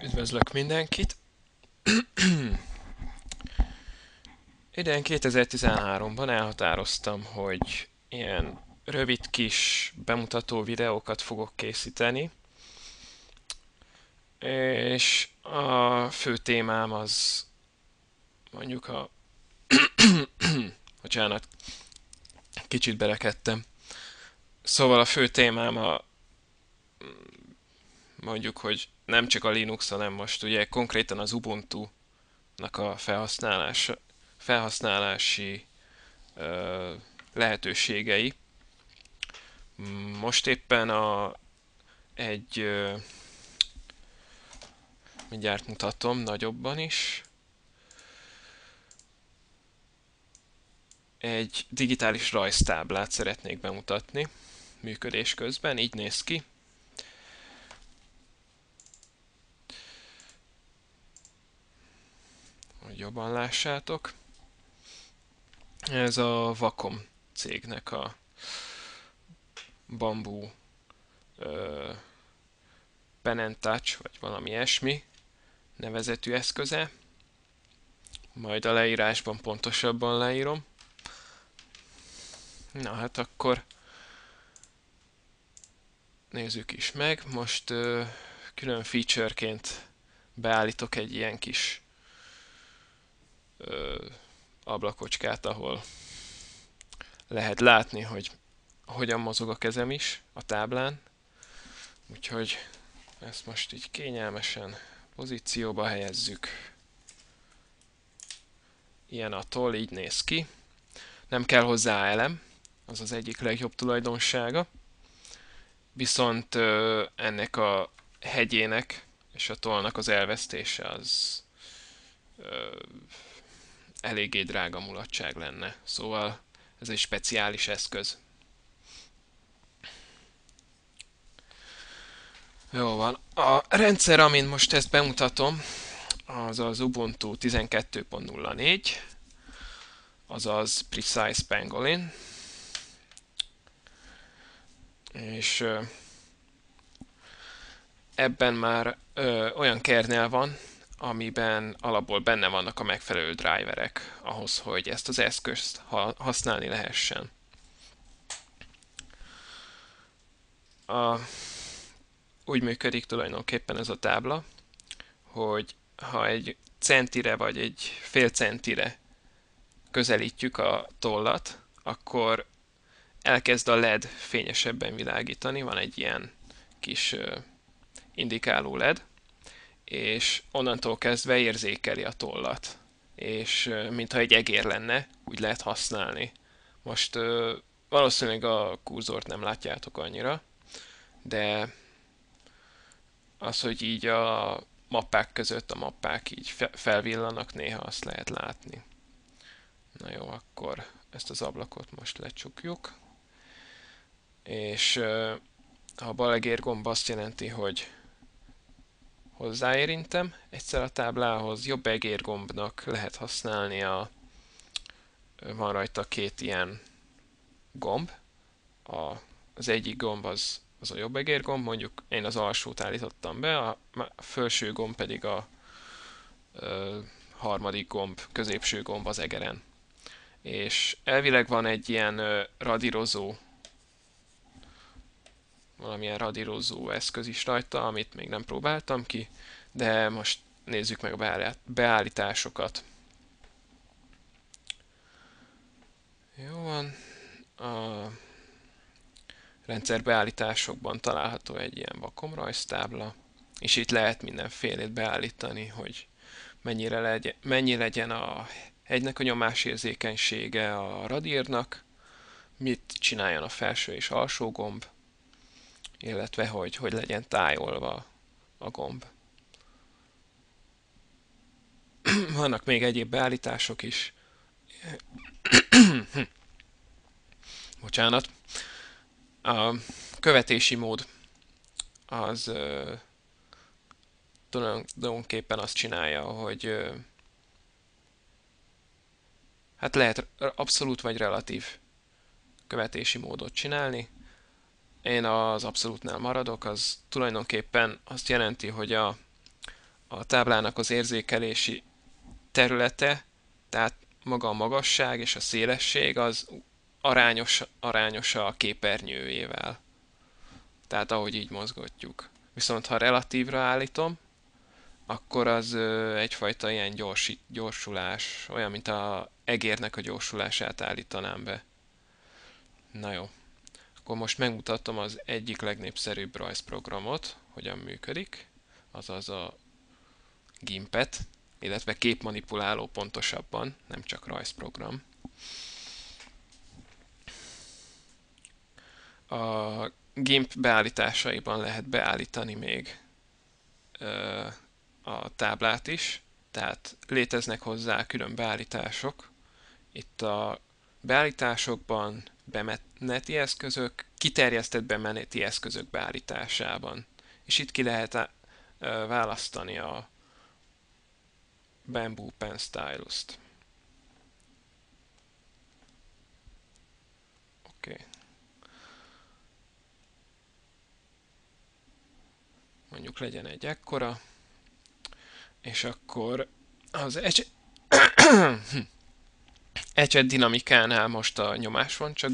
Üdvözlök mindenkit! Idén 2013-ban elhatároztam, hogy ilyen rövid kis bemutató videókat fogok készíteni, és a fő témám az mondjuk a... Bocsánat, kicsit berekedtem. Szóval a fő témám mondjuk, hogy nem csak a Linux, hanem most ugye konkrétan az Ubuntu-nak a felhasználási lehetőségei. Most éppen mindjárt mutatom nagyobban is, egy digitális rajztáblát szeretnék bemutatni működés közben, így néz ki. Hogy jobban lássátok. Ez a Wacom cégnek a Bamboo Pen and Touch, vagy valami ilyesmi nevezetű eszköze. Majd a leírásban pontosabban leírom. Na hát akkor nézzük is meg. Most külön featureként beállítok egy ilyen kis ablakocskát, ahol lehet látni, hogy hogyan mozog a kezem is a táblán. Úgyhogy ezt most így kényelmesen pozícióba helyezzük. Ilyen a toll, így néz ki. Nem kell hozzá elem, az az egyik legjobb tulajdonsága. Viszont ennek a hegyének és a tollnak az elvesztése az eléggé drága mulatság lenne. Szóval ez egy speciális eszköz. Jó van. A rendszer, amin most ezt bemutatom, az az Ubuntu 12.04, azaz Precise Pangolin. És ebben már olyan kernel van, amiben alapból benne vannak a megfelelő driverek ahhoz, hogy ezt az eszközt használni lehessen. Úgy működik tulajdonképpen ez a tábla, hogy ha egy centire vagy egy fél centire közelítjük a tollat, akkor elkezd a LED fényesebben világítani, van egy ilyen kis indikáló LED, és onnantól kezdve érzékeli a tollat, és mintha egy egér lenne, úgy lehet használni. Most valószínűleg a kurzort nem látjátok annyira, de az, hogy így a mappák között a mappák így felvillanak, néha azt lehet látni. Na jó, akkor ezt az ablakot most lecsukjuk, és a bal egérgomb azt jelenti, hogy hozzáérintem egyszer a táblához, jobb egérgombnak lehet használni van rajta két ilyen gomb. Az egyik gomb az a jobb egérgomb, mondjuk én az alsót állítottam be, a felső gomb pedig a harmadik gomb, középső gomb az egeren. És elvileg van egy ilyen radírozó, valamilyen radírozó eszköz is rajta, amit még nem próbáltam ki, de most nézzük meg a beállításokat. Jó van. A rendszer beállításokban található egy ilyen Wacom rajztábla, és itt lehet mindenfélét beállítani, hogy mennyi legyen a hegynek a nyomásérzékenysége a radírnak, mit csináljon a felső és alsó gomb, illetve hogy legyen tájolva a gomb. Vannak még egyéb beállítások is. Bocsánat. A követési mód az tulajdonképpen azt csinálja, hogy hát lehet abszolút vagy relatív követési módot csinálni. Én az abszolútnál maradok, az tulajdonképpen azt jelenti, hogy a táblának az érzékelési területe, tehát maga a magasság és a szélesség az arányos a képernyőjével. Tehát ahogy így mozgatjuk. Viszont ha relatívra állítom, akkor az egyfajta ilyen gyorsulás, olyan, mint a egérnek a gyorsulását állítanám be. Na jó, akkor most megmutatom az egyik legnépszerűbb rajzprogramot, hogyan működik, azaz a Gimpet, illetve képmanipuláló pontosabban, nem csak rajzprogram. A GIMP beállításaiban lehet beállítani még a táblát is, tehát léteznek hozzá külön beállítások. Itt a beállításokban bemeneti eszközök, kiterjesztett bemeneti eszközök beállításában. És itt ki lehet választani a Bamboo Pen Stylus-t. Oké. Mondjuk legyen egy ekkora, és akkor az ecset dinamikánál most a nyomás van csak